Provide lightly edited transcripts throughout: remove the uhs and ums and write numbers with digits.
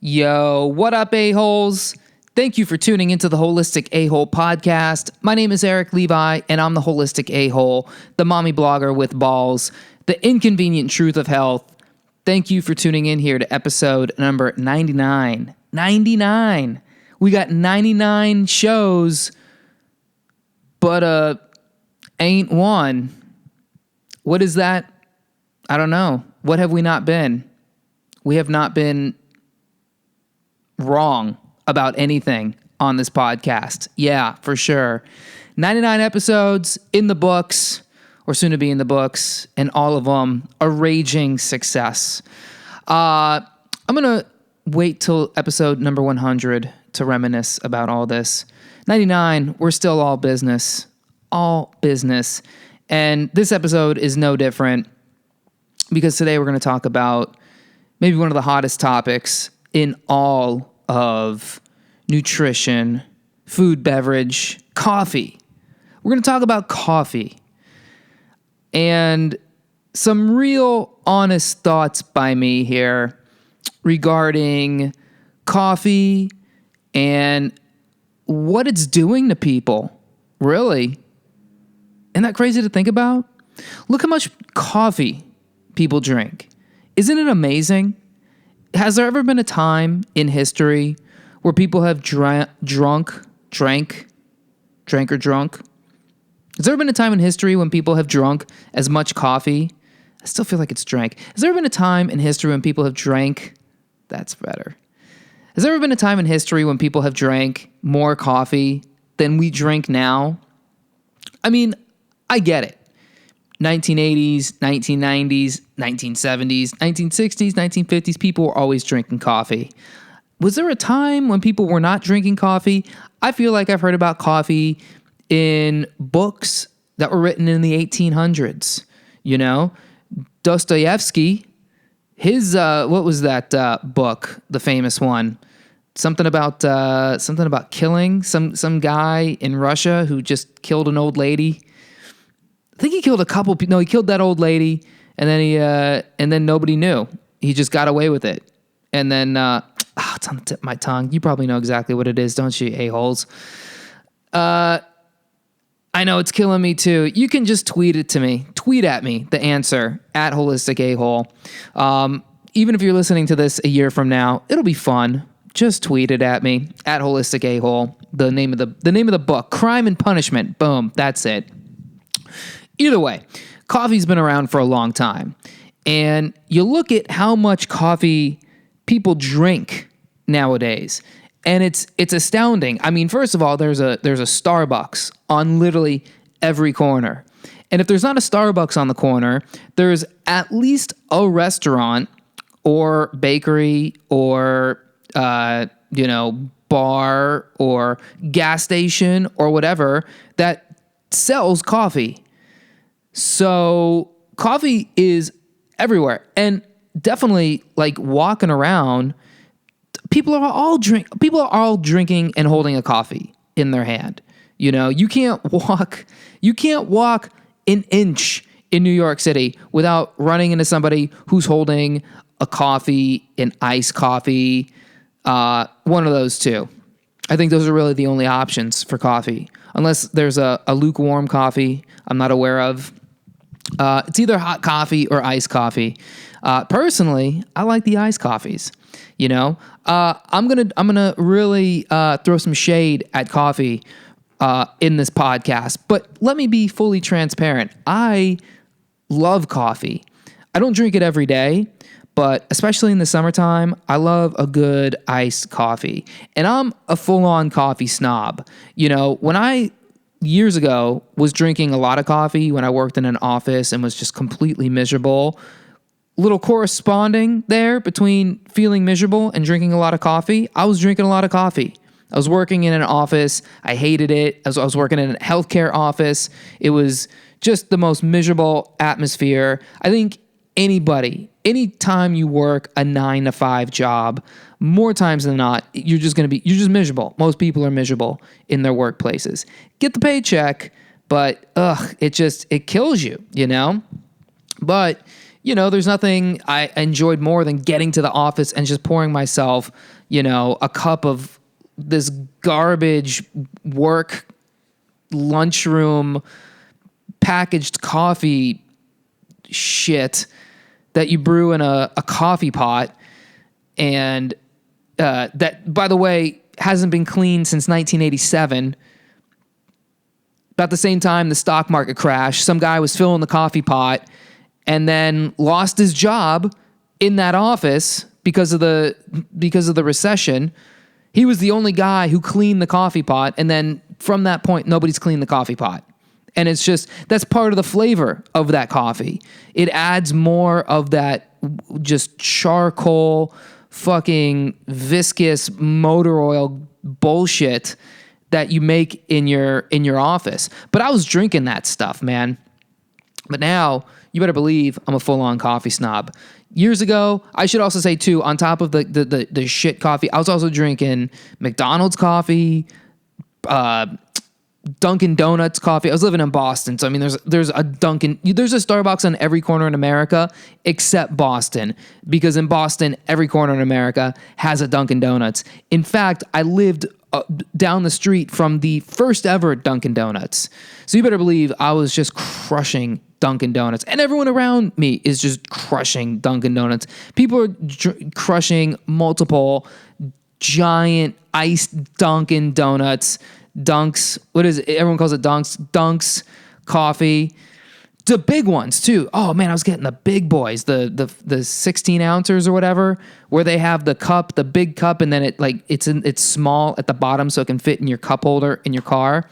Yo, what up, a-holes? Thank you for tuning into the Holistic A-Hole podcast. My name is Erik Levi, and I'm the Holistic A-Hole, the mommy blogger with balls, the inconvenient truth of health. Thank you for tuning in here to episode number 99. 99. We got 99 shows, but ain't one. What is that? I don't know. What have we not been? We have not been wrong about anything on this podcast. Yeah, for sure. 99 episodes in the books, or soon to be in the books, and all of them a raging success. I'm going to wait till episode number 100 to reminisce about all this. 99, we're still all business. All business. And this episode is no different because today we're going to talk about maybe one of the hottest topics in all of nutrition, food, beverage, coffee. We're going to talk about coffee and some real honest thoughts by me here regarding coffee and what it's doing to people. Really? Isn't that crazy to think about? Look how much coffee people drink. Isn't it amazing? Has there ever been a time in history where people have drank? Has there ever been a time in history when people have drunk as much coffee? I still feel like it's drank. Has there ever been a time in history when people have drank? That's better. Has there ever been a time in history when people have drank more coffee than we drink now? I mean, I get it. 1980s, 1990s, 1970s, 1960s, 1950s, people were always drinking coffee. Was there a time when people were not drinking coffee? I feel like I've heard about coffee in books that were written in the 1800s. You know, Dostoevsky, his, what was that book, the famous one? Something about killing some guy in Russia who just killed an old lady. I think he killed a couple people. No, he killed that old lady, and then nobody knew. He just got away with it. And then, it's on the tip of my tongue. You probably know exactly what it is, don't you, a-holes? I know it's killing me too. You can just tweet it to me. Tweet at me the answer at Holistic A-Hole. Even if you're listening to this a year from now, it'll be fun. Just tweet it at me at Holistic A-Hole. The name of the book, Crime and Punishment. Boom, that's it. Either way, coffee's been around for a long time. And you look at how much coffee people drink nowadays, and it's astounding. I mean, first of all, there's a Starbucks on literally every corner. And if there's not a Starbucks on the corner, there's at least a restaurant or bakery or bar or gas station or whatever that sells coffee. So coffee is everywhere, and definitely like walking around, people are all drinking and holding a coffee in their hand. You know, you can't walk an inch in New York City without running into somebody who's holding a coffee, an iced coffee, one of those two. I think those are really the only options for coffee, unless there's a lukewarm coffee I'm not aware of. It's either hot coffee or iced coffee. Personally, I like the iced coffees. You know, I'm gonna really throw some shade at coffee in this podcast. But let me be fully transparent. I love coffee. I don't drink it every day, but especially in the summertime, I love a good iced coffee. And I'm a full-on coffee snob. You know, when I years ago was drinking a lot of coffee when I worked in an office and was just completely miserable. Little corresponding there between feeling miserable and drinking a lot of coffee. I was drinking a lot of coffee. I was working in an office. I hated it. I was working in a healthcare office. It was just the most miserable atmosphere. I think anytime you work a 9-to-5 job, more times than not, you're just miserable. Most people are miserable in their workplaces. Get the paycheck, but it kills you, you know? But there's nothing I enjoyed more than getting to the office and just pouring myself, a cup of this garbage work lunchroom packaged coffee shit that you brew in a coffee pot. And that, by the way, hasn't been cleaned since 1987. About the same time the stock market crashed, some guy was filling the coffee pot and then lost his job in that office because of the recession. He was the only guy who cleaned the coffee pot, and then from that point, nobody's cleaned the coffee pot. And it's just, that's part of the flavor of that coffee. It adds more of that just charcoal, fucking viscous motor oil bullshit that you make in your office. But I was drinking that stuff, man. But now, you better believe I'm a full-on coffee snob. Years ago, I should also say too, on top of the shit coffee, I was also drinking McDonald's coffee, Dunkin' Donuts coffee. I was living in Boston, so I mean, there's a Starbucks on every corner in America except Boston, because in Boston, every corner in America has a Dunkin' Donuts. In fact, I lived down the street from the first ever Dunkin' Donuts, so you better believe I was just crushing Dunkin' Donuts, and everyone around me is just crushing Dunkin' Donuts. People are crushing multiple giant iced Dunkin' Donuts. Dunks, what is it? Everyone calls it Dunks coffee. The big ones too. Oh man, I was getting the big boys, the 16 ounces or whatever, where they have the big cup, and then it's small at the bottom so it can fit in your cup holder in your car.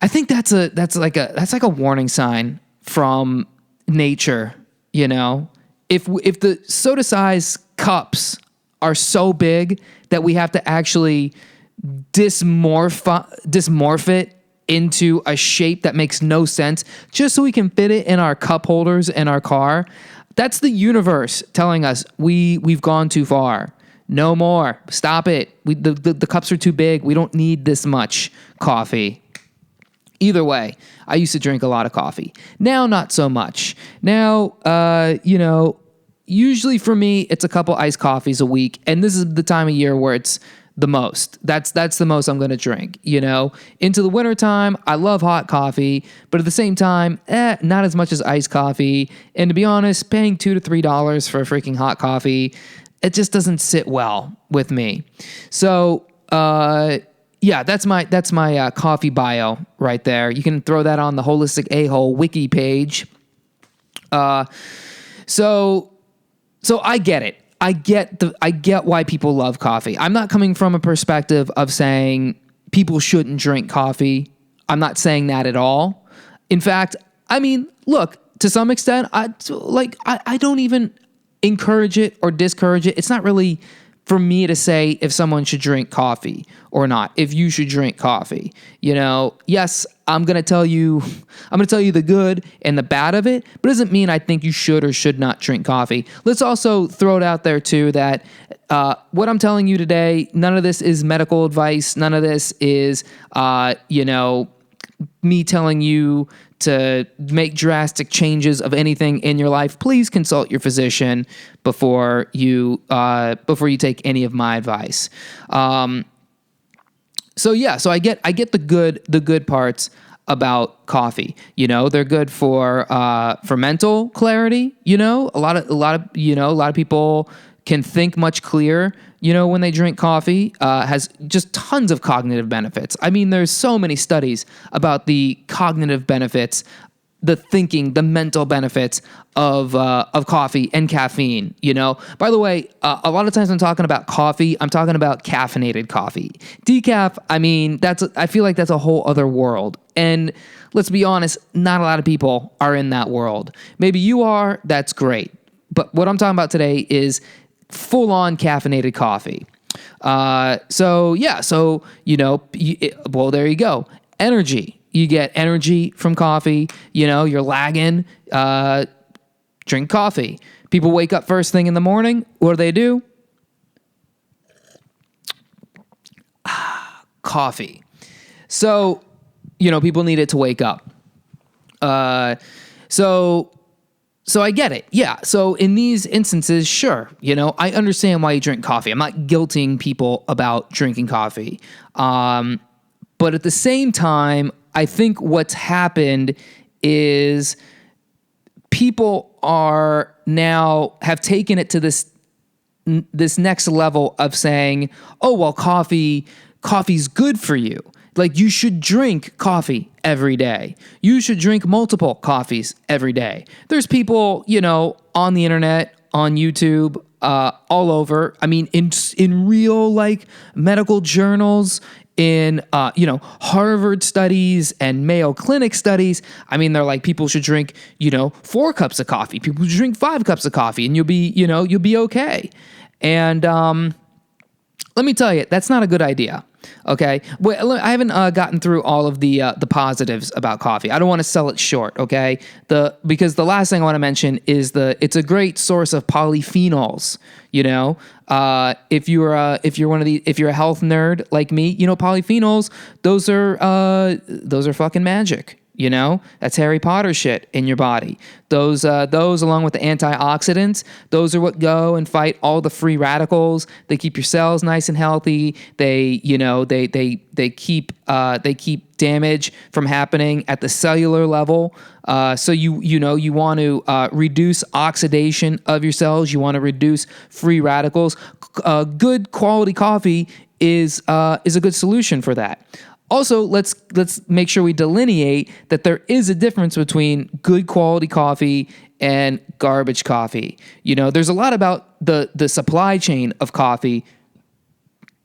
I think that's like a warning sign from nature, If the soda size cups are so big that we have to actually dysmorph it into a shape that makes no sense just so we can fit it in our cup holders in our car, that's the universe telling us we've gone too far. No more. Stop it. The cups are too big. We don't need this much coffee. Either way, I used to drink a lot of coffee. Now, not so much. Now, usually for me, it's a couple iced coffees a week, and this is the time of year where it's the most. That's the most I'm going to drink, Into the wintertime, I love hot coffee, but at the same time, not as much as iced coffee. And to be honest, paying $2 to $3 for a freaking hot coffee, it just doesn't sit well with me. So, yeah, that's my coffee bio right there. You can throw that on the Holistic A-Hole wiki page. So I get it. I get why people love coffee. I'm not coming from a perspective of saying people shouldn't drink coffee. I'm not saying that at all. In fact, I mean, look, to some extent, I don't even encourage it or discourage it. It's not really for me to say if someone should drink coffee or not, if you should drink coffee. Yes, I'm going to tell you the good and the bad of it, but it doesn't mean I think you should or should not drink coffee. Let's also throw it out there too that what I'm telling you today, none of this is medical advice. None of this is, me telling you to make drastic changes of anything in your life. Please consult your physician before you take any of my advice. So I get the good parts about coffee. They're good for mental clarity. A lot of people can think much clearer, when they drink coffee. Has just tons of cognitive benefits. I mean, there's so many studies about the cognitive benefits, the thinking, the mental benefits of coffee and caffeine. By the way, a lot of times I'm talking about coffee, I'm talking about caffeinated coffee. Decaf, I mean, I feel like that's a whole other world. And let's be honest, not a lot of people are in that world. Maybe you are, that's great. But what I'm talking about today is full-on caffeinated coffee. Well, there you go. Energy. You get energy from coffee. You're lagging. Drink coffee. People wake up first thing in the morning. What do? Coffee. So, people need it to wake up. So So I get it. Yeah. So in these instances, sure, I understand why you drink coffee. I'm not guilting people about drinking coffee. But at the same time, I think what's happened is people are now have taken it to this next level of saying, oh, well, coffee's good for you. Like, you should drink coffee every day. You should drink multiple coffees every day. There's people, on the internet, on YouTube, all over. I mean, in real, like, medical journals, in, Harvard studies and Mayo Clinic studies. I mean, they're like, people should drink, 4 cups of coffee. People should drink 5 cups of coffee, and you'll be okay. And let me tell you, that's not a good idea. Okay, I haven't gotten through all of the positives about coffee. I don't want to sell it short. Okay, because the last thing I want to mention is it's a great source of polyphenols. If you're a health nerd like me, polyphenols, those are fucking magic. That's Harry Potter shit in your body. Those along with the antioxidants, those are what go and fight all the free radicals. They keep your cells nice and healthy. They keep damage from happening at the cellular level. So you want to reduce oxidation of your cells. You want to reduce free radicals. Good quality coffee is a good solution for that. Also, let's make sure we delineate that there is a difference between good quality coffee and garbage coffee. There's a lot about the supply chain of coffee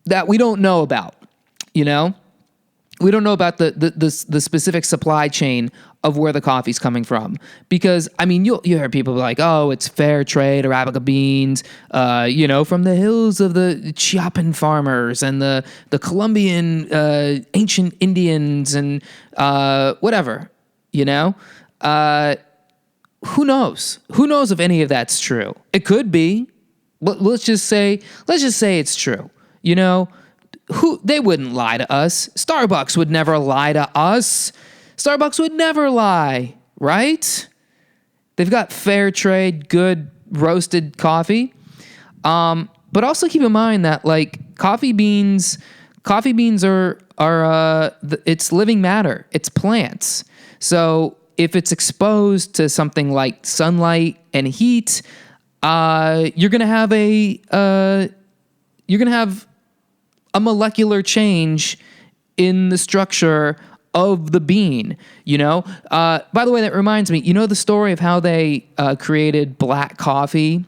that we don't know about. We don't know about the specific supply chain of where the coffee's coming from, because you hear people like, oh, it's fair trade Arabica beans, from the hills of the Chiapan farmers and the Colombian ancient Indians and whatever. Who knows? Who knows if any of that's true? It could be. Let's just say it's true. They wouldn't lie to us. Starbucks would never lie to us. Starbucks would never lie, right? They've got fair trade, good roasted coffee. But also keep in mind that, like, coffee beans are it's living matter. It's plants. So if it's exposed to something like sunlight and heat, you're gonna have a molecular change in the structure of the bean. By the way, that reminds me, the story of how they created black tea.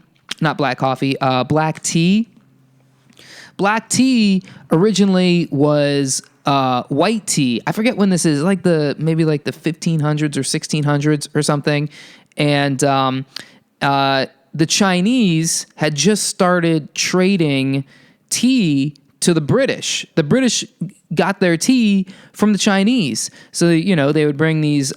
Black tea originally was white tea. I forget when this is, maybe the 1500s or 1600s or something. And the Chinese had just started trading tea to the British. The British got their tea from the Chinese. So, they would bring these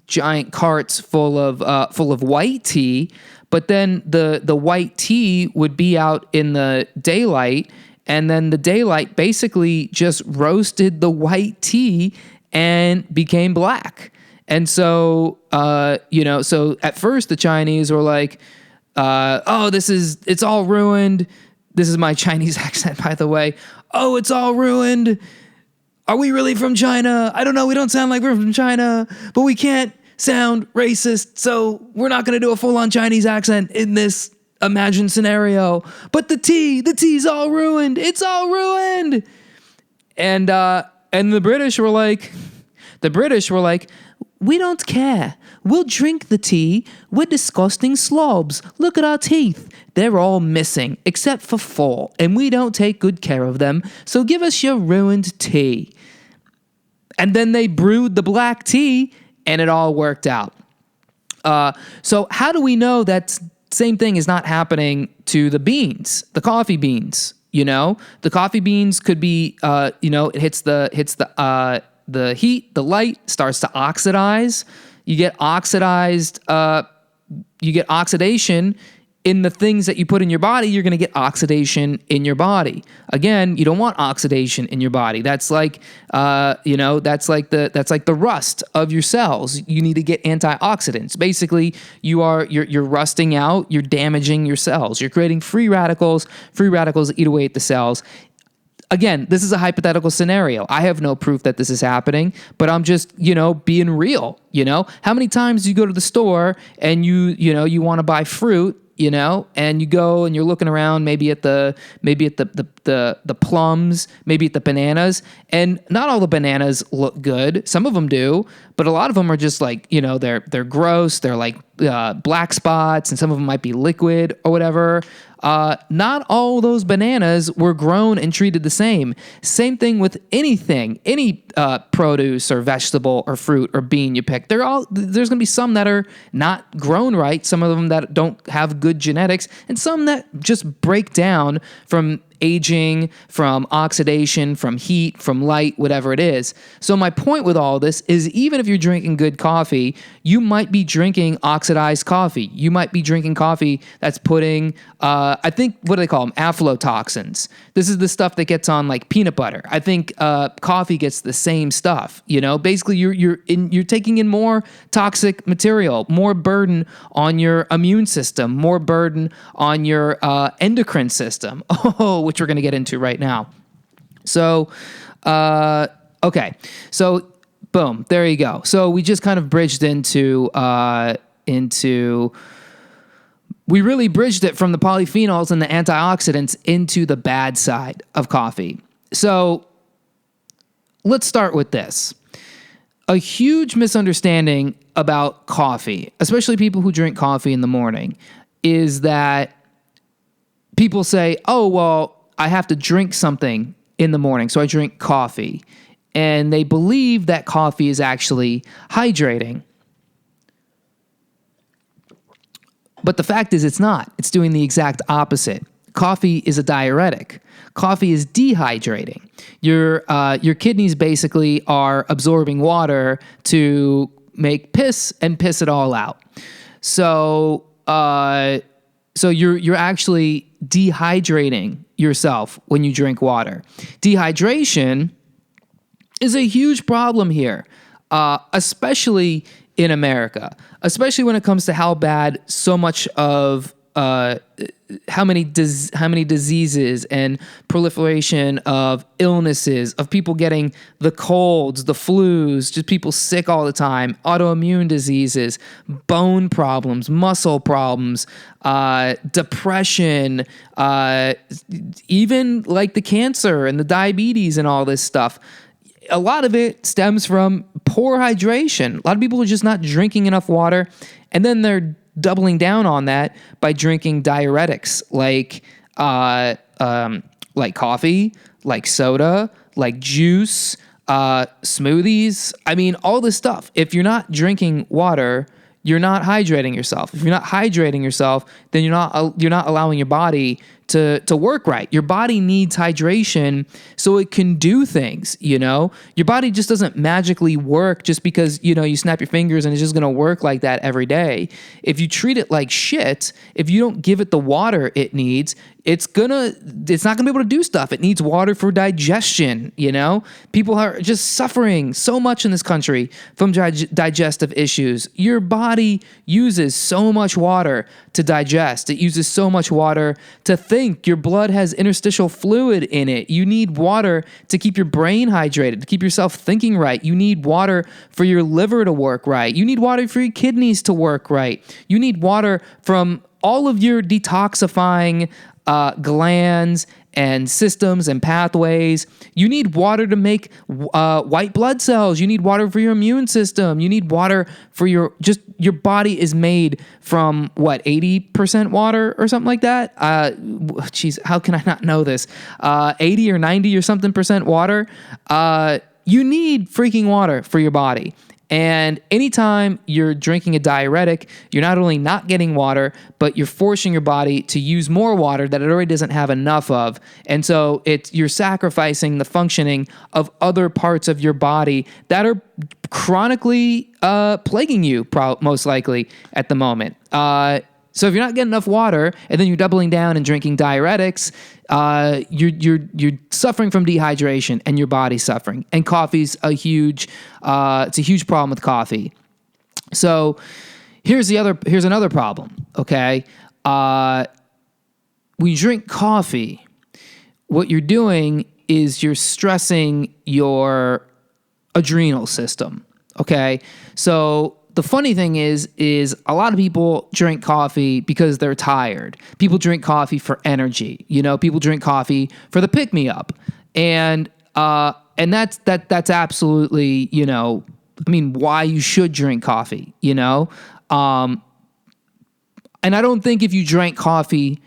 giant carts full of white tea, but then the white tea would be out in the daylight, and then the daylight basically just roasted the white tea and became black. And so, so at first the Chinese were like, it's all ruined. This is my Chinese accent, by the way. Oh, it's all ruined. Are we really from China? I don't know. We don't sound like we're from China, but we can't sound racist, so we're not going to do a full-on Chinese accent in this imagined scenario. But the tea's all ruined. It's all ruined. And the British were like, we don't care. We'll drink the tea. We're disgusting slobs. Look at our teeth. They're all missing, except for 4, and we don't take good care of them, so give us your ruined tea. And then they brewed the black tea, and it all worked out. So how do we know that same thing is not happening to the beans, the coffee beans? The coffee beans could be, it hits the heat, the light starts to oxidize. You get oxidation in the things that you put in your body, you're going to get oxidation in your body. Again, you don't want oxidation in your body. That's like, that's like the rust of your cells. You need to get antioxidants. Basically, you're rusting out. You're damaging your cells. You're creating free radicals. Free radicals eat away at the cells. Again, this is a hypothetical scenario. I have no proof that this is happening, but I'm just, being real. How many times do you go to the store and you want to buy fruit? And you go and you're looking around maybe at the plums, maybe at the bananas, and not all the bananas look good. Some of them do, but a lot of them are just like, they're gross. They're like black spots, and some of them might be liquid or whatever. Not all those bananas were grown and treated the same. Same thing with anything, any produce or vegetable or fruit or bean you pick. There's going to be some that are not grown right, some of them that don't have good genetics, and some that just break down from aging, from oxidation, from heat, from light, whatever it is. So my point with all this is, even if you're drinking good coffee, you might be drinking oxidized coffee. You might be drinking coffee that's putting, I think, what do they call them? Aflatoxins. This is the stuff that gets on like peanut butter. I think coffee gets the same stuff. Basically you're taking in more toxic material, more burden on your immune system, more burden on your endocrine system. Which we're going to get into right now. So, okay. So, boom, there you go. So we just kind of bridged we really bridged it from the polyphenols and the antioxidants into the bad side of coffee. So let's start with this. A huge misunderstanding about coffee, especially people who drink coffee in the morning, is that people say, oh, well, I have to drink something in the morning, so I drink coffee. And they believe that coffee is actually hydrating. But the fact is it's not. It's doing the exact opposite. Coffee is a diuretic. Coffee is dehydrating. Your kidneys basically are absorbing water to make piss and piss it all out. So you're actually dehydrating yourself when you drink water. Dehydration is a huge problem here, especially in America, especially when it comes to how bad so much of how many diseases and proliferation of illnesses, of people getting the colds, the flus, just people sick all the time, autoimmune diseases, bone problems, muscle problems, depression, even like the cancer and the diabetes and all this stuff. A lot of it stems from poor hydration. A lot of people are just not drinking enough water, and then they're doubling down on that by drinking diuretics like coffee, like soda, like juice, smoothies. I mean, all this stuff. If you're not drinking water, you're not hydrating yourself. If you're not hydrating yourself, then you're not allowing your body to work right. Your body needs hydration so it can do things, Your body just doesn't magically work just because, you snap your fingers and it's just going to work like that every day. If you treat it like shit, if you don't give it the water it needs, it's not going to be able to do stuff. It needs water for digestion, People are just suffering so much in this country from digestive issues. Your body uses so much water to digest. It uses so much water to think. Your blood has interstitial fluid in it. You need water to keep your brain hydrated, to keep yourself thinking right. You need water for your liver to work right. You need water for your kidneys to work right. You need water from all of your detoxifying glands and systems and pathways. You need water to make white blood cells. You need water for your immune system. You need water for your body is made from 80% water or something like that. How can I not know this? 80 or 90 or something percent water. You need freaking water for your body. And anytime you're drinking a diuretic, you're not only not getting water, but you're forcing your body to use more water that it already doesn't have enough of. And so you're sacrificing the functioning of other parts of your body that are chronically plaguing you, most likely at the moment. So if you're not getting enough water and then you're doubling down and drinking diuretics, you're suffering from dehydration and your body's suffering. And coffee's it's a huge problem with coffee. So here's another problem. Okay. When you drink coffee, what you're doing is you're stressing your adrenal system. Okay. So the funny thing is a lot of people drink coffee because they're tired. People drink coffee for energy. People drink coffee for the pick me up. And that's absolutely, why you should drink coffee, and I don't think if you drank coffee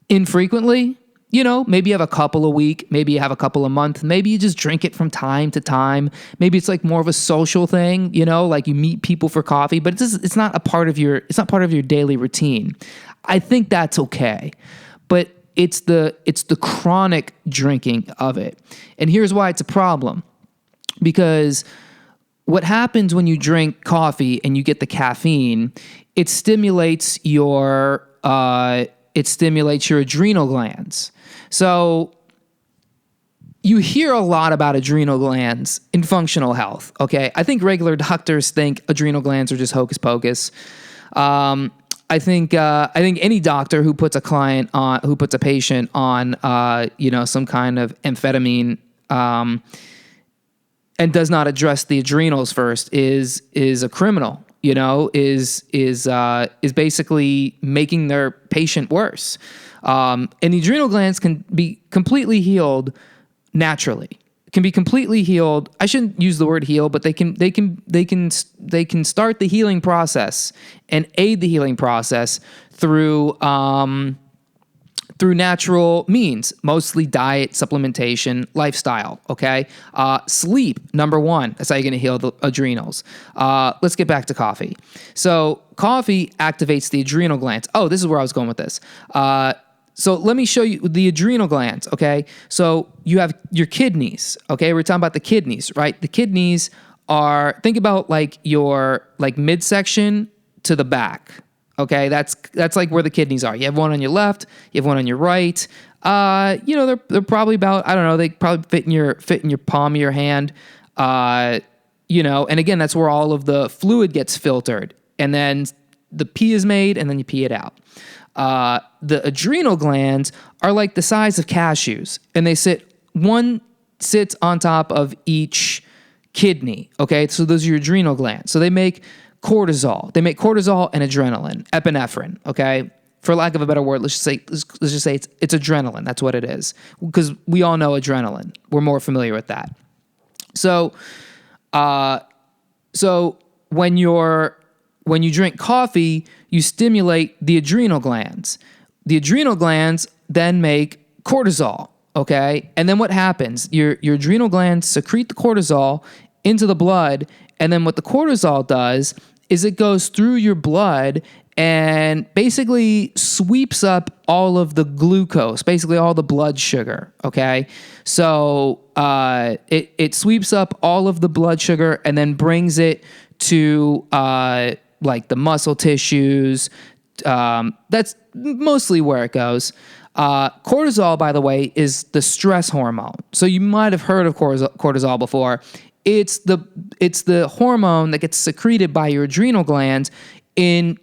infrequently, maybe you have a couple a week, maybe you have a couple a month, maybe you just drink it from time to time. Maybe it's like more of a social thing, like you meet people for coffee, but it's not part of your daily routine. I think that's okay. But it's the chronic drinking of it. And here's why it's a problem. Because what happens when you drink coffee and you get the caffeine, it stimulates your adrenal glands. So you hear a lot about adrenal glands in functional health. Okay. I think regular doctors think adrenal glands are just hocus pocus. I think any doctor who puts a patient on, some kind of amphetamine, and does not address the adrenals first is a criminal. Is basically making their patient worse. And the adrenal glands can be completely healed naturally. Can be completely healed. I shouldn't use the word heal, but they can start the healing process and aid the healing process through natural means, mostly diet, supplementation, lifestyle, okay? Sleep, number one. That's how you're going to heal the adrenals. Let's get back to coffee. So coffee activates the adrenal glands. Oh, this is where I was going with this. So let me show you the adrenal glands, okay? So you have your kidneys, okay? We're talking about the kidneys, right? The kidneys think about like your midsection to the back. Okay, that's like where the kidneys are. You have one on your left, you have one on your right. They're probably about, I don't know, they probably fit in your palm of your hand. And again, that's where all of the fluid gets filtered, and then the pee is made, and then you pee it out. The adrenal glands are like the size of cashews, and one sits on top of each kidney. Okay, so those are your adrenal glands. So they make cortisol. They make cortisol and adrenaline, epinephrine, okay? For lack of a better word, let's just say it's adrenaline. That's what it is. Because we all know adrenaline. We're more familiar with that. So when you drink coffee, you stimulate the adrenal glands. The adrenal glands then make cortisol, okay? And then what happens? Your adrenal glands secrete the cortisol into the blood, and then what the cortisol does is it goes through your blood and basically sweeps up all of the glucose, basically all the blood sugar, okay? So it sweeps up all of the blood sugar and then brings it to like the muscle tissues. That's mostly where it goes. Cortisol, by the way, is the stress hormone. So you might have heard of cortisol before. It's the hormone that gets secreted by your adrenal glands in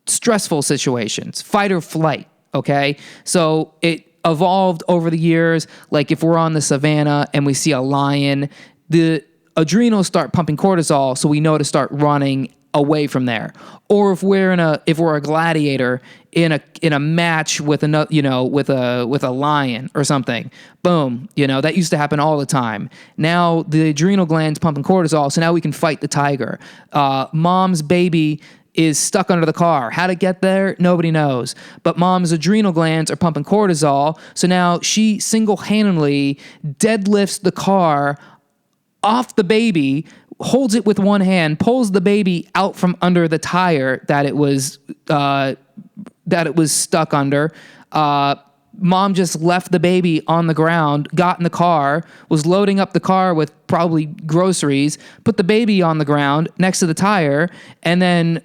stressful situations, fight or flight, okay? So it evolved over the years. Like if we're on the savannah and we see a lion, the adrenals start pumping cortisol, so we know to start running away from there. Or if we're a gladiator in a match with with a lion or something, boom, that used to happen all the time. Now the adrenal glands pumping cortisol, so now we can fight the tiger. Mom's baby is stuck under the car. How to get there? Nobody knows. But mom's adrenal glands are pumping cortisol, so now she single-handedly deadlifts the car off the baby, holds it with one hand, pulls the baby out from under the tire that it was stuck under, mom just left the baby on the ground, got in the car, was loading up the car with probably groceries, put the baby on the ground next to the tire, and then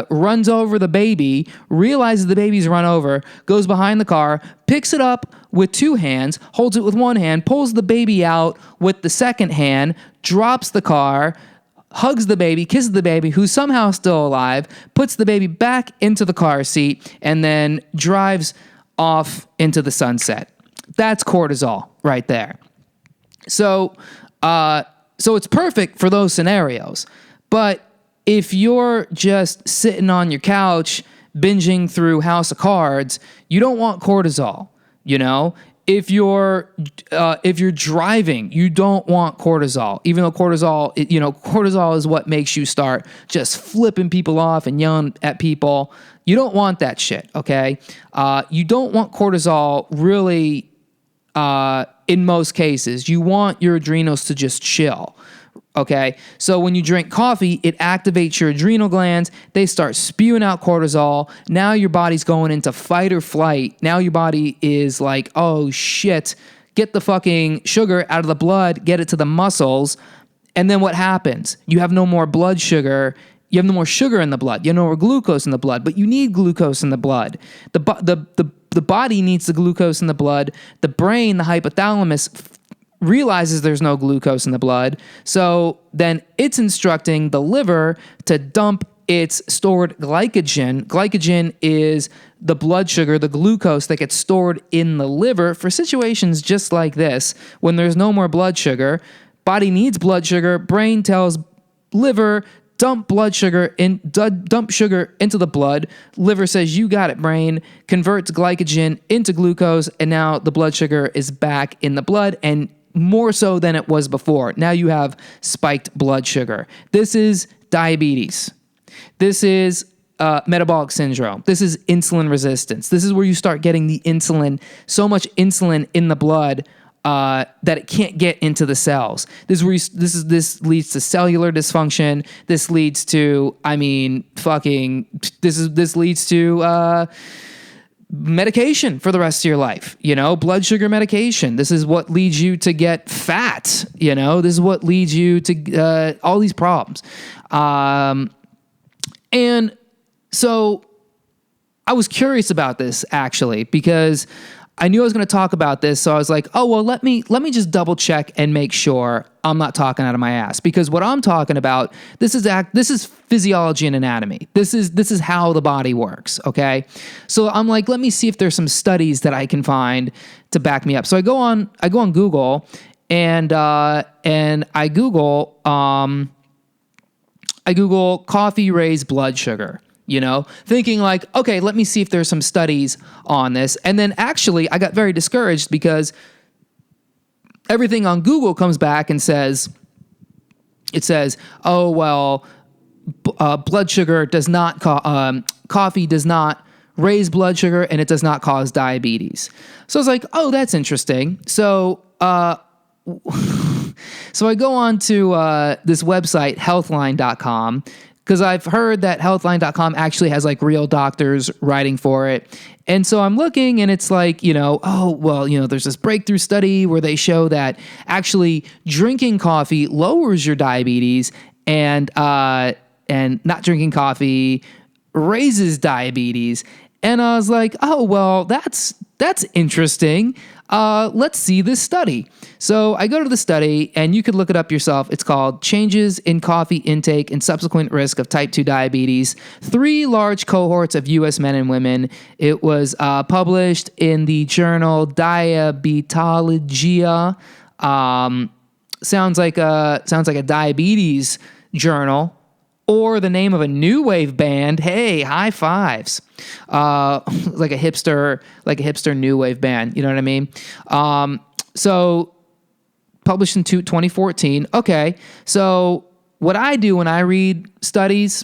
runs over the baby, realizes the baby's run over, goes behind the car, picks it up with two hands, holds it with one hand, pulls the baby out with the second hand, drops the car, hugs the baby, kisses the baby, who's somehow still alive, puts the baby back into the car seat, and then drives off into the sunset. That's cortisol right there. So it's perfect for those scenarios. But if you're just sitting on your couch binging through House of Cards, you don't want cortisol. You know, if you're driving, you don't want cortisol. Even though cortisol is what makes you start just flipping people off and yelling at people. You don't want that shit, okay? You don't want cortisol really in most cases. You want your adrenals to just chill, okay? So when you drink coffee, it activates your adrenal glands. They start spewing out cortisol. Now your body's going into fight or flight. Now your body is like, oh shit, get the fucking sugar out of the blood, get it to the muscles. And then what happens? You have no more blood sugar. You have no more sugar in the blood. You have no more glucose in the blood, but you need glucose in the blood. The body needs the glucose in the blood. The brain, the hypothalamus, realizes there's no glucose in the blood. So then it's instructing the liver to dump its stored glycogen. Glycogen is the blood sugar, the glucose that gets stored in the liver for situations just like this. When there's no more blood sugar, body needs blood sugar, brain tells liver, dump sugar into the blood. Liver says, you got it, brain, converts glycogen into glucose, and now the blood sugar is back in the blood, and more so than it was before. Now you have spiked blood sugar. This is diabetes. This is metabolic syndrome. This is insulin resistance. This is where you start getting the insulin, so much insulin in the blood that it can't get into the cells. This leads to cellular dysfunction. This leads to, this leads to medication for the rest of your life. You know, blood sugar medication. This is what leads you to get fat. You know, this is what leads you to all these problems. And so I was curious about this actually because I knew I was going to talk about this, so I was like, oh, well, let me just double check and make sure I'm not talking out of my ass. Because what I'm talking about, this is physiology and anatomy. This is how the body works, okay? So I'm like, let me see if there's some studies that I can find to back me up. So I go on Google and I Google coffee raise blood sugar. You know, thinking like, okay, let me see if there's some studies on this. And then actually I got very discouraged because everything on Google comes back and says, oh, well, blood sugar does not, coffee does not raise blood sugar and it does not cause diabetes. So I was like, oh, that's interesting. So, so I go on to this website, healthline.com, because I've heard that healthline.com actually has like real doctors writing for it. And so I'm looking and it's like, there's this breakthrough study where they show that actually drinking coffee lowers your diabetes and not drinking coffee raises diabetes. And I was like, oh, well, that's interesting. Let's see this study. So I go to the study, and you could look it up yourself. It's called Changes in Coffee Intake and Subsequent Risk of Type 2 Diabetes, 3 large cohorts of U.S. men and women. It was published in the journal Diabetologia. Sounds like a diabetes journal. Or the name of a new wave band. Hey, high fives. Like a hipster new wave band. You know what I mean? So published in 2014. Okay. So what I do when I read studies,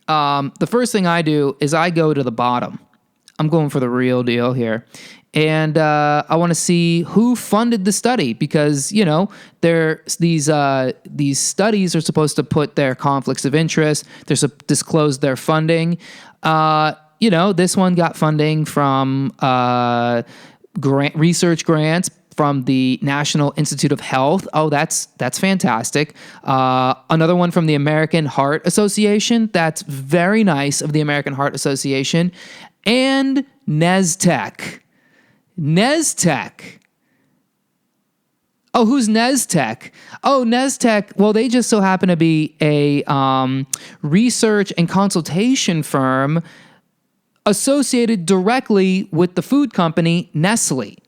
the first thing I do is I go to the bottom. I'm going for the real deal here. And I want to see who funded the study because, these studies are supposed to put their conflicts of interest. They're supposed to disclose their funding. This one got funding from research grants from the National Institute of Health. Oh, that's fantastic. Another one from the American Heart Association. That's very nice of the American Heart Association. And Neztec. Oh, who's Neztec? Oh, Neztec, well, they just so happen to be a research and consultation firm associated directly with the food company Nestle.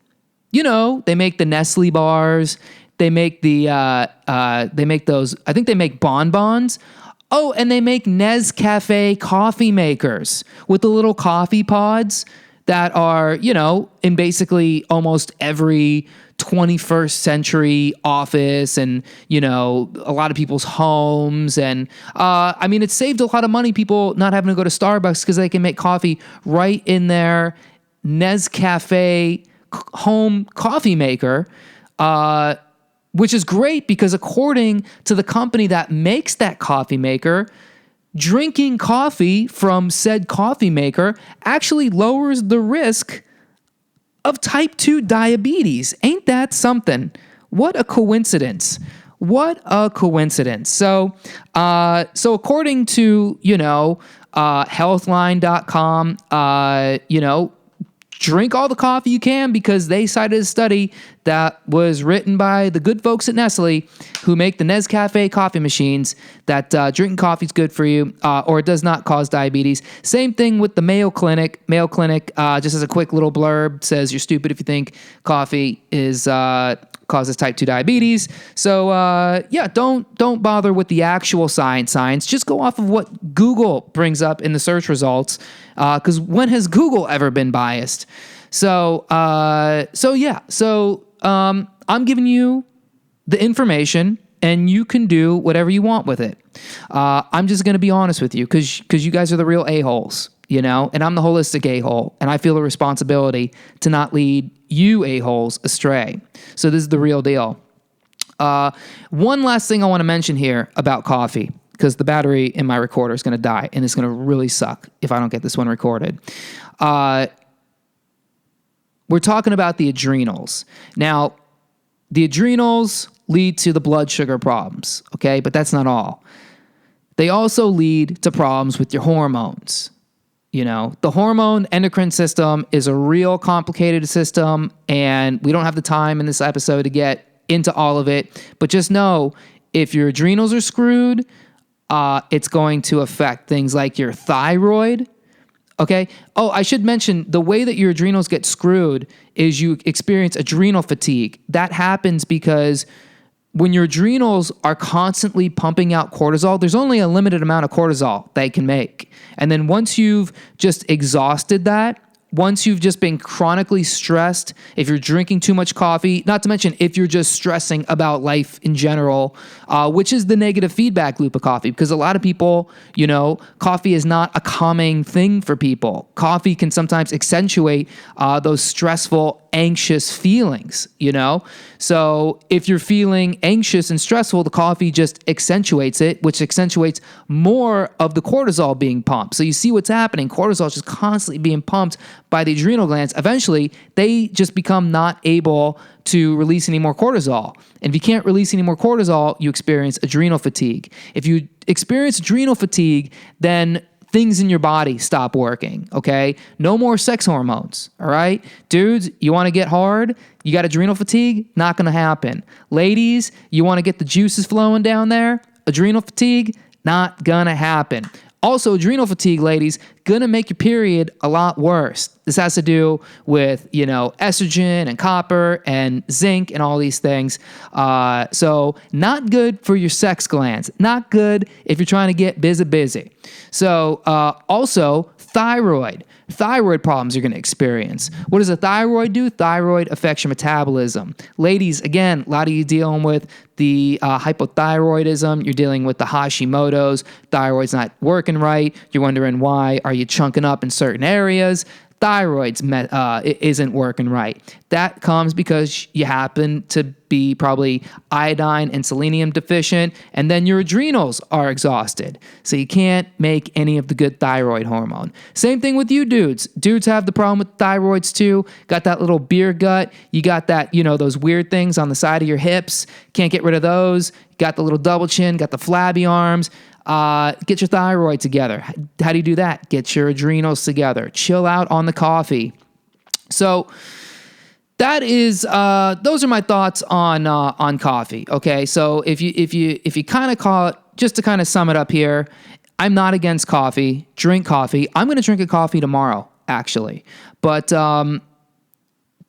They make the Nestle bars. They make they make those, I think they make bonbons. Oh, and they make Nescafe coffee makers with the little coffee pods that are, in basically almost every 21st century office and, a lot of people's homes. And, it saved a lot of money, people not having to go to Starbucks because they can make coffee right in their Nescafe home coffee maker, which is great because according to the company that makes that coffee maker, drinking coffee from said coffee maker actually lowers the risk of type 2 diabetes. Ain't that something? What a coincidence. So according to, healthline.com, drink all the coffee you can because they cited a study that was written by the good folks at Nestle who make the Nescafe coffee machines that drinking coffee is good for you or it does not cause diabetes. Same thing with the Mayo Clinic. Mayo Clinic, just as a quick little blurb, says you're stupid if you think coffee is causes type 2 diabetes. So don't bother with the actual science. Just go off of what Google brings up in the search results. Because when has Google ever been biased? So I'm giving you the information, and you can do whatever you want with it. I'm just gonna be honest with you, because you guys are the real a-holes, and I'm the holistic a-hole, and I feel a responsibility to not lead you a-holes astray. So this is the real deal. One last thing I want to mention here about coffee, because the battery in my recorder is going to die, and it's going to really suck if I don't get this one recorded. We're talking about the adrenals. Now, the adrenals lead to the blood sugar problems, okay? But that's not all. They also lead to problems with your hormones. The hormone endocrine system is a real complicated system, and we don't have the time in this episode to get into all of it. But just know, if your adrenals are screwed, it's going to affect things like your thyroid. Okay. Oh, I should mention the way that your adrenals get screwed is you experience adrenal fatigue. That happens because when your adrenals are constantly pumping out cortisol, there's only a limited amount of cortisol they can make. And then once you've just exhausted that, once you've just been chronically stressed, if you're drinking too much coffee, not to mention if you're just stressing about life in general, which is the negative feedback loop of coffee, because a lot of people, coffee is not a calming thing for people. Coffee can sometimes accentuate those stressful, anxious feelings, So if you're feeling anxious and stressful, the coffee just accentuates it, which accentuates more of the cortisol being pumped. So you see what's happening. Cortisol is just constantly being pumped by the adrenal glands. Eventually, they just become not able to release any more cortisol. And if you can't release any more cortisol, you experience adrenal fatigue. If you experience adrenal fatigue, then things in your body stop working, okay? No more sex hormones, all right? Dudes, you want to get hard? You got adrenal fatigue? Not going to happen. Ladies, you want to get the juices flowing down there? Adrenal fatigue? Not going to happen. Also, adrenal fatigue, ladies, gonna make your period a lot worse. This has to do with, estrogen and copper and zinc and all these things. So not good for your sex glands. Not good if you're trying to get busy. So also thyroid. Thyroid problems you're going to experience. What does a thyroid do? Thyroid affects your metabolism. Ladies, again, a lot of you dealing with the hypothyroidism. You're dealing with the Hashimoto's. Thyroid's not working right. You're wondering why. Are you chunking up in certain areas? thyroid's isn't working right. That comes because you happen to be probably iodine and selenium deficient, and then your adrenals are exhausted. So you can't make any of the good thyroid hormone. Same thing with you dudes. Dudes have the problem with thyroids too. Got that little beer gut. You got that, those weird things on the side of your hips. Can't get rid of those. Got the little double chin, got the flabby arms. Get your thyroid together. How do you do that? Get your adrenals together. Chill out on the coffee. So that is those are my thoughts on coffee. Okay, so if you kind of call it, just to kind of sum it up here, I'm not against coffee. Drink coffee. I'm going to drink a coffee tomorrow, actually, but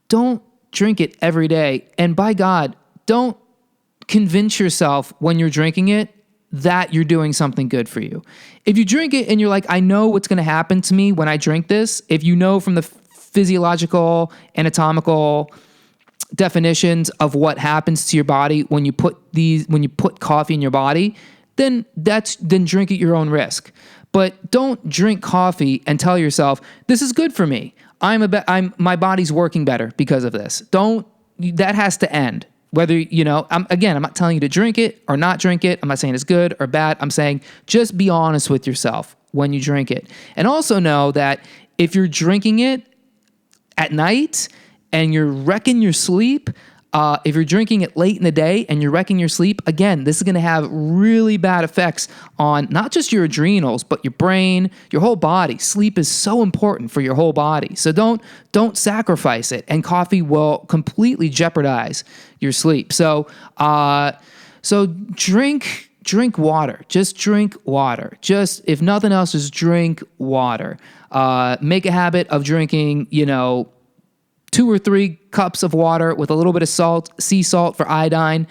don't drink it every day. And by God, don't convince yourself when you're drinking it that you're doing something good for you. If you drink it and you're like, I know what's going to happen to me when I drink this, if you know from the physiological, anatomical definitions of what happens to your body when you put coffee in your body, then drink at your own risk. But don't drink coffee and tell yourself, this is good for me. My body's working better because of this. That has to end. Whether, I'm not telling you to drink it or not drink it. I'm not saying it's good or bad. I'm saying just be honest with yourself when you drink it. And also know that if you're drinking it at night and you're wrecking your sleep, if you're drinking it late in the day and you're wrecking your sleep, again, this is going to have really bad effects on not just your adrenals, but your brain, your whole body. Sleep is so important for your whole body. So don't sacrifice it. And coffee will completely jeopardize your sleep. So drink water. Just drink water. Just, if nothing else, just drink water. Make a habit of drinking, 2 or 3 cups of water with a little bit of salt, sea salt for iodine,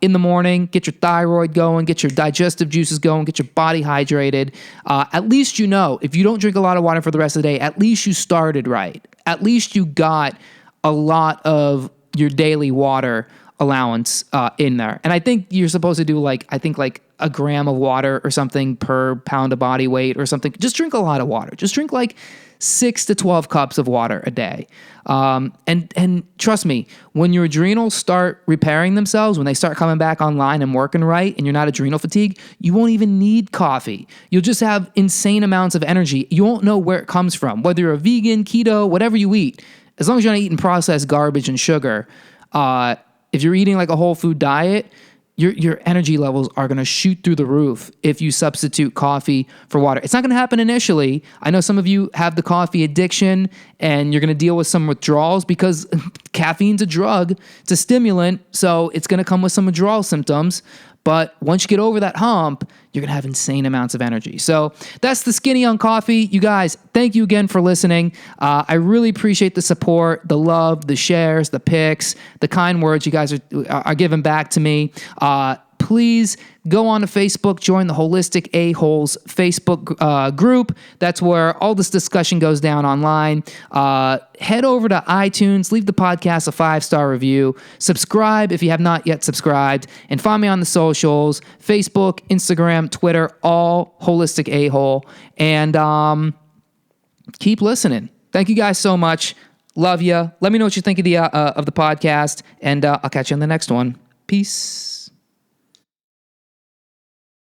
in the morning. Get your thyroid going, get your digestive juices going, get your body hydrated. At least if you don't drink a lot of water for the rest of the day, at least you started right. At least you got a lot of your daily water allowance in there. And I think you're supposed to do like a gram of water or something per pound of body weight or something. Just drink a lot of water. Just drink like 6 to 12 cups of water a day. And trust me, when your adrenals start repairing themselves, when they start coming back online and working right, and you're not adrenal fatigued, you won't even need coffee. You'll just have insane amounts of energy. You won't know where it comes from, whether you're a vegan, keto, whatever you eat. As long as you're not eating processed garbage and sugar, if you're eating like a whole food diet, your energy levels are going to shoot through the roof if you substitute coffee for water. It's not going to happen initially. I know some of you have the coffee addiction and you're going to deal with some withdrawals because caffeine's a drug. It's a stimulant, so it's going to come with some withdrawal symptoms. But once you get over that hump, you're going to have insane amounts of energy. So that's the skinny on coffee. You guys, thank you again for listening. I really appreciate the support, the love, the shares, the pics, the kind words you guys are giving back to me. Please go on to Facebook, join the Holistic A-Holes Facebook group. That's where all this discussion goes down online. Head over to iTunes, leave the podcast a 5-star review. Subscribe if you have not yet subscribed. And find me on the socials, Facebook, Instagram, Twitter, all Holistic A-Hole. And keep listening. Thank you guys so much. Love you. Let me know what you think of the podcast. And I'll catch you on the next one. Peace.